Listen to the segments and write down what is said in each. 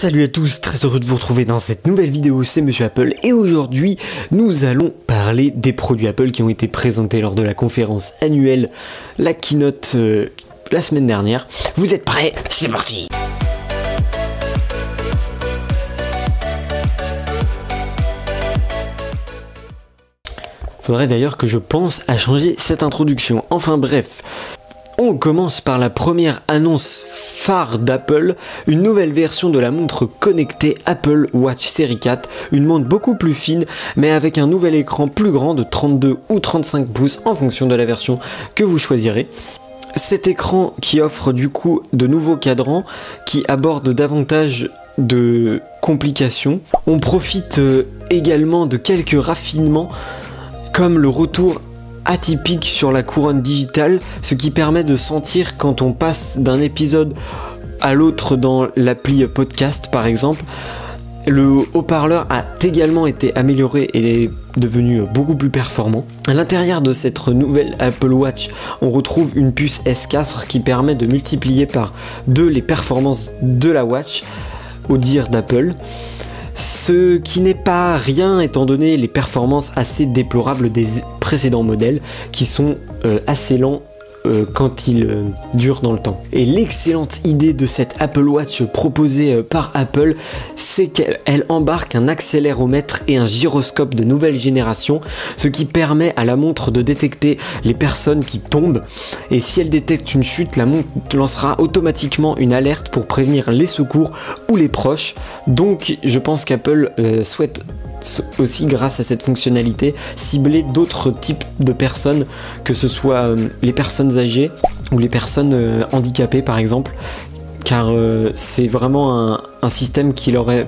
Salut à tous, très heureux de vous retrouver dans cette nouvelle vidéo, c'est Monsieur Apple et aujourd'hui nous allons parler des produits Apple qui ont été présentés lors de la conférence annuelle, la keynote la semaine dernière. Vous êtes prêts? C'est parti! Faudrait d'ailleurs que je pense à changer cette introduction. Enfin bref, on commence par la première annonce phare d'Apple, une nouvelle version de la montre connectée Apple Watch Série 4, une montre beaucoup plus fine mais avec un nouvel écran plus grand de 32 ou 35 pouces en fonction de la version que vous choisirez. Cet écran qui offre du coup de nouveaux cadrans qui abordent davantage de complications. On profite également de quelques raffinements comme le retour atypique sur la couronne digitale, ce qui permet de sentir quand on passe d'un épisode à l'autre dans l'appli podcast par exemple. Le haut-parleur a également été amélioré et est devenu beaucoup plus performant. À l'intérieur de cette nouvelle Apple Watch, on retrouve une puce S4 qui permet de multiplier par 2 les performances de la Watch, au dire d'Apple. Ce qui n'est pas rien étant donné les performances assez déplorables des précédents modèles qui sont assez lents quand ils durent dans le temps. Et l'excellente idée de cette Apple Watch proposée par Apple, c'est qu'elle embarque un accéléromètre et un gyroscope de nouvelle génération, ce qui permet à la montre de détecter les personnes qui tombent. Et si elle détecte une chute, la montre lancera automatiquement une alerte pour prévenir les secours ou les proches. Donc je pense qu'Apple souhaite aussi, grâce à cette fonctionnalité, cibler d'autres types de personnes, que ce soit les personnes âgées ou les personnes handicapées par exemple, car c'est vraiment un système qui leur est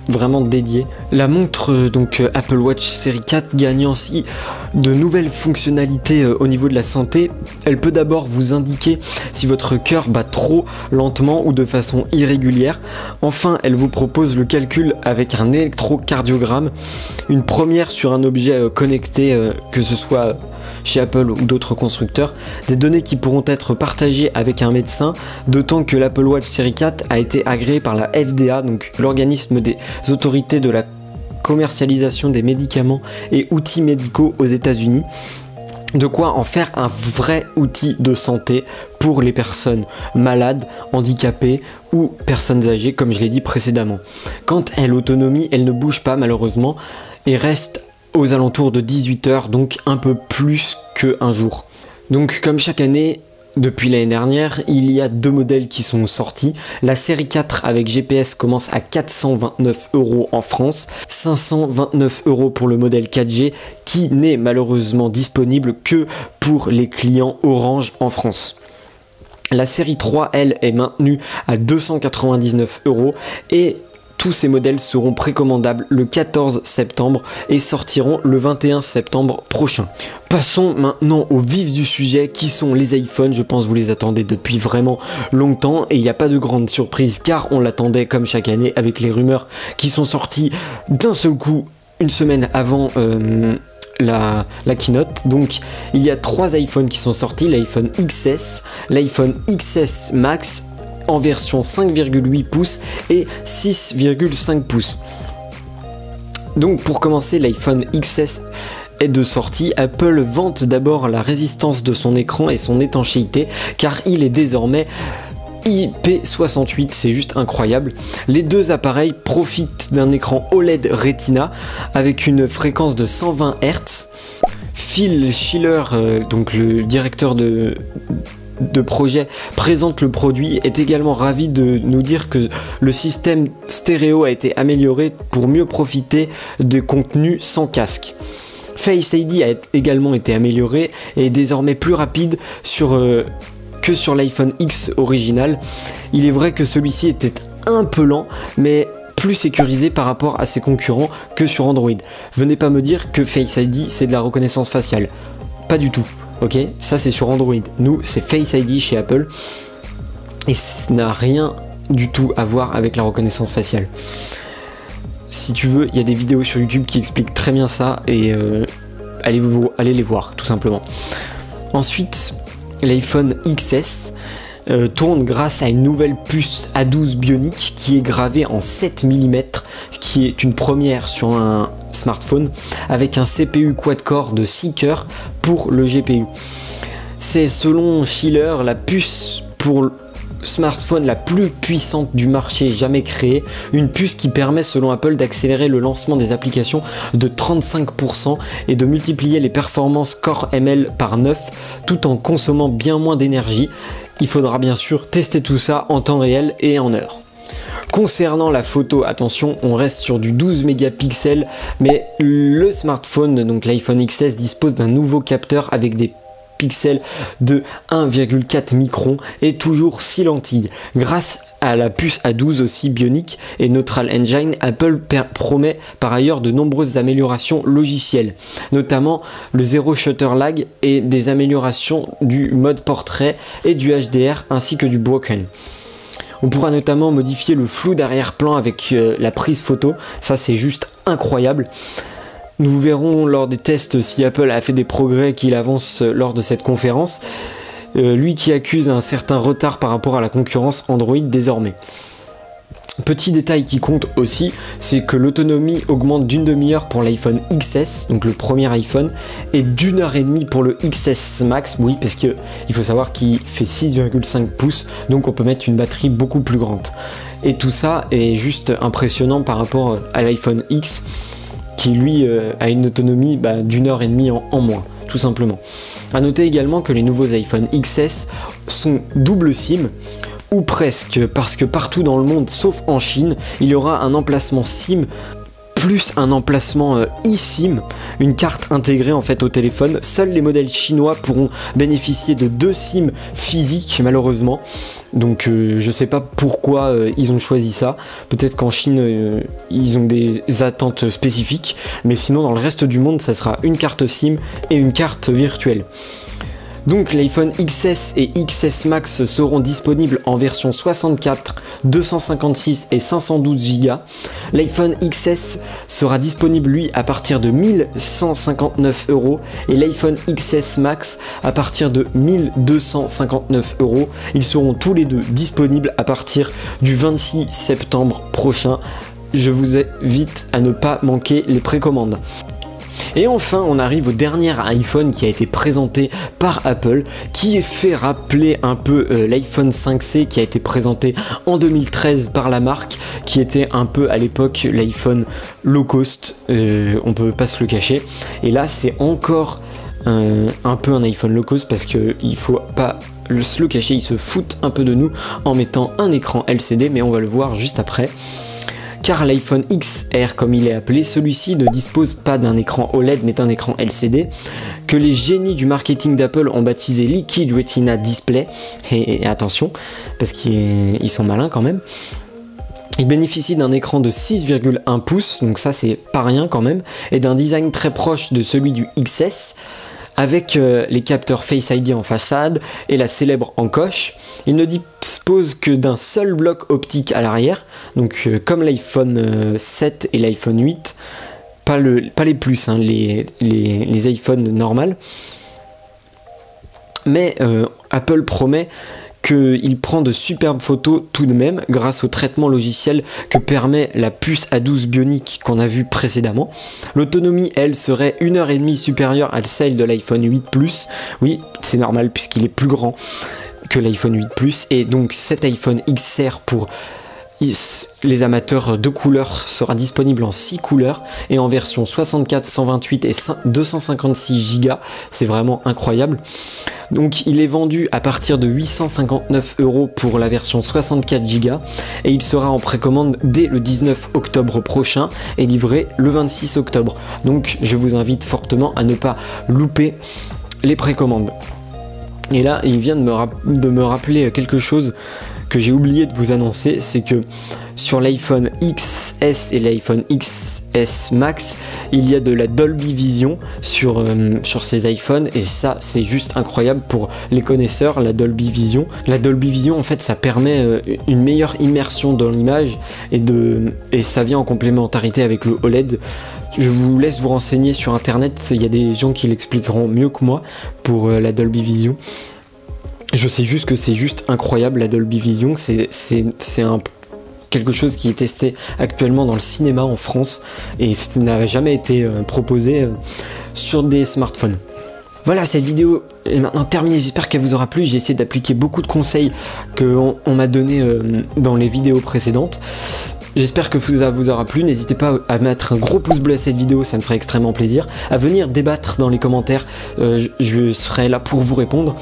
vraiment dédié. La montre donc Apple Watch Série 4 gagne ainsi de nouvelles fonctionnalités au niveau de la santé. Elle peut d'abord vous indiquer si votre cœur bat trop lentement ou de façon irrégulière. Enfin, elle vous propose le calcul avec un électrocardiogramme, une première sur un objet connecté, que ce soit chez Apple ou d'autres constructeurs, des données qui pourront être partagées avec un médecin, d'autant que l'Apple Watch Série 4 a été agréé par la FDA, donc l'organisme des autorités de la commercialisation des médicaments et outils médicaux aux États-Unis. De quoi en faire un vrai outil de santé pour les personnes malades, handicapées ou personnes âgées, comme je l'ai dit précédemment. Quant à l'autonomie, elle ne bouge pas malheureusement et reste aux alentours de 18 heures, donc un peu plus qu'un jour. Donc comme chaque année, depuis l'année dernière, il y a 2 modèles qui sont sortis. La série 4 avec GPS commence à 429 € en France, 529 € pour le modèle 4G qui n'est malheureusement disponible que pour les clients Orange en France. La série 3, elle, est maintenue à 299 € et tous ces modèles seront précommandables le 14 septembre et sortiront le 21 septembre prochain. Passons maintenant au vif du sujet qui sont les iPhones. Je pense que vous les attendez depuis vraiment longtemps et il n'y a pas de grande surprise car on l'attendait comme chaque année avec les rumeurs qui sont sorties d'un seul coup une semaine avant la keynote. Donc il y a 3 iPhones qui sont sortis, l'iPhone XS, l'iPhone XS Max en version 5,8 pouces et 6,5 pouces. Donc pour commencer, l'iPhone XS est de sortie. Apple vante d'abord la résistance de son écran et son étanchéité car il est désormais IP68, c'est juste incroyable. Les 2 appareils profitent d'un écran OLED Retina avec une fréquence de 120 Hz. Phil Schiller, donc le directeur de projet, présente le produit, est également ravi de nous dire que le système stéréo a été amélioré pour mieux profiter de contenus sans casque. Face ID a également été amélioré et est désormais plus rapide que sur l'iPhone X original. Il est vrai que celui-ci était un peu lent, mais plus sécurisé par rapport à ses concurrents que sur Android. Venez pas me dire que Face ID c'est de la reconnaissance faciale. Pas du tout. Ok, ça c'est sur Android. Nous, c'est Face ID chez Apple. Et ça n'a rien du tout à voir avec la reconnaissance faciale. Si tu veux, il y a des vidéos sur YouTube qui expliquent très bien ça. Et allez les voir, tout simplement. Ensuite, l'iPhone XS. tourne grâce à une nouvelle puce A12 Bionic qui est gravée en 7 mm, qui est une première sur un smartphone, avec un CPU quad-core de 6 cœurs pour le GPU. C'est selon Schiller la puce pour smartphone la plus puissante du marché jamais créée, une puce qui permet selon Apple d'accélérer le lancement des applications de 35% et de multiplier les performances Core ML par 9 tout en consommant bien moins d'énergie. Il faudra bien sûr tester tout ça en temps réel et en heure. Concernant la photo, attention, on reste sur du 12 mégapixels, mais le smartphone, donc l'iPhone XS, dispose d'un nouveau capteur avec des pixels de 1,4 microns et toujours 6 lentilles. Grâce à la puce A12 aussi Bionic et Neutral Engine, Apple promet par ailleurs de nombreuses améliorations logicielles, notamment le zéro shutter lag et des améliorations du mode portrait et du HDR ainsi que du broken. On pourra notamment modifier le flou d'arrière-plan avec la prise photo, ça c'est juste incroyable. Nous verrons lors des tests si Apple a fait des progrès qu'il avance lors de cette conférence, lui qui accuse un certain retard par rapport à la concurrence Android désormais. Petit détail qui compte aussi, c'est que l'autonomie augmente d'une demi-heure pour l'iPhone XS, donc le premier iPhone, et d'une heure et demie pour le XS Max, oui, parce qu'il faut savoir qu'il fait 6,5 pouces, donc on peut mettre une batterie beaucoup plus grande. Et tout ça est juste impressionnant par rapport à l'iPhone X, qui lui a une autonomie d'une heure et demie en moins, tout simplement. A noter également que les nouveaux iPhone XS sont double SIM, ou presque, parce que partout dans le monde, sauf en Chine, il y aura un emplacement SIM plus un emplacement eSIM, une carte intégrée en fait au téléphone. Seuls les modèles chinois pourront bénéficier de 2 SIM physiques malheureusement. Donc je sais pas pourquoi ils ont choisi ça. Peut-être qu'en Chine ils ont des attentes spécifiques, mais sinon dans le reste du monde ça sera une carte SIM et une carte virtuelle. Donc l'iPhone XS et XS Max seront disponibles en version 64, 256 et 512 Go. L'iPhone XS sera disponible lui à partir de 1159 € et l'iPhone XS Max à partir de 1259 €. Ils seront tous les deux disponibles à partir du 26 septembre prochain. Je vous invite à ne pas manquer les précommandes. Et enfin, on arrive au dernier iPhone qui a été présenté par Apple, qui fait rappeler un peu l'iPhone 5C qui a été présenté en 2013 par la marque, qui était un peu à l'époque l'iPhone low cost, on peut pas se le cacher. Et là, c'est encore un peu un iPhone low cost parce qu'il faut pas se le cacher, ils se foutent un peu de nous en mettant un écran LCD, mais on va le voir juste après. Car l'iPhone XR, comme il est appelé, celui-ci ne dispose pas d'un écran OLED mais d'un écran LCD, que les génies du marketing d'Apple ont baptisé Liquid Retina Display, et attention, parce qu'ils sont malins quand même. Il bénéficie d'un écran de 6,1 pouces, donc ça c'est pas rien quand même, et d'un design très proche de celui du XS, avec les capteurs Face ID en façade et la célèbre encoche. Il ne dispose que d'un seul bloc optique à l'arrière, donc comme l'iPhone 7 et l'iPhone 8, pas les plus, hein, les iPhones normales. Mais Apple promet qu'il prend de superbes photos tout de même grâce au traitement logiciel que permet la puce A12 Bionic qu'on a vu précédemment. L'autonomie, elle, serait 1h30 supérieure à celle de l'iPhone 8 Plus. Oui, c'est normal puisqu'il est plus grand que l'iPhone 8 Plus. Et donc cet iPhone XR pour les amateurs de couleurs sera disponible en 6 couleurs et en version 64, 128 et 256 Go. C'est vraiment incroyable. Donc il est vendu à partir de 859 € pour la version 64 Go et il sera en précommande dès le 19 octobre prochain et livré le 26 octobre. Donc je vous invite fortement à ne pas louper les précommandes. Et là, il vient de me rappeler quelque chose que j'ai oublié de vous annoncer, c'est que sur l'iPhone XS et l'iPhone XS Max, il y a de la Dolby Vision sur ces iPhones et ça c'est juste incroyable pour les connaisseurs, la Dolby Vision. La Dolby Vision en fait ça permet une meilleure immersion dans l'image et ça vient en complémentarité avec le OLED. Je vous laisse vous renseigner sur internet, il y a des gens qui l'expliqueront mieux que moi pour la Dolby Vision. Je sais juste que c'est juste incroyable la Dolby Vision, c'est quelque chose qui est testé actuellement dans le cinéma en France et ça n'a jamais été proposé sur des smartphones. Voilà, cette vidéo est maintenant terminée, j'espère qu'elle vous aura plu. J'ai essayé d'appliquer beaucoup de conseils qu'on m'a donnés dans les vidéos précédentes. J'espère que ça vous aura plu, n'hésitez pas à mettre un gros pouce bleu à cette vidéo, ça me ferait extrêmement plaisir. À venir débattre dans les commentaires, je serai là pour vous répondre.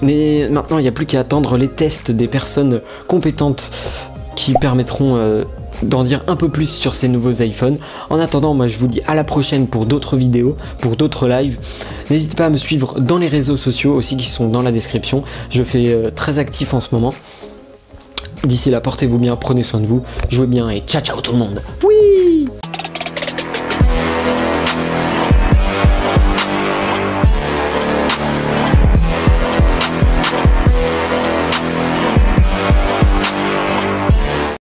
Mais maintenant il n'y a plus qu'à attendre les tests des personnes compétentes qui permettront d'en dire un peu plus sur ces nouveaux iPhones. En attendant, moi je vous dis à la prochaine pour d'autres vidéos, pour d'autres lives. N'hésitez pas à me suivre dans les réseaux sociaux aussi qui sont dans la description. Je fais très actif en ce moment. D'ici là, portez-vous bien, prenez soin de vous, jouez bien et ciao ciao tout le monde. Oui.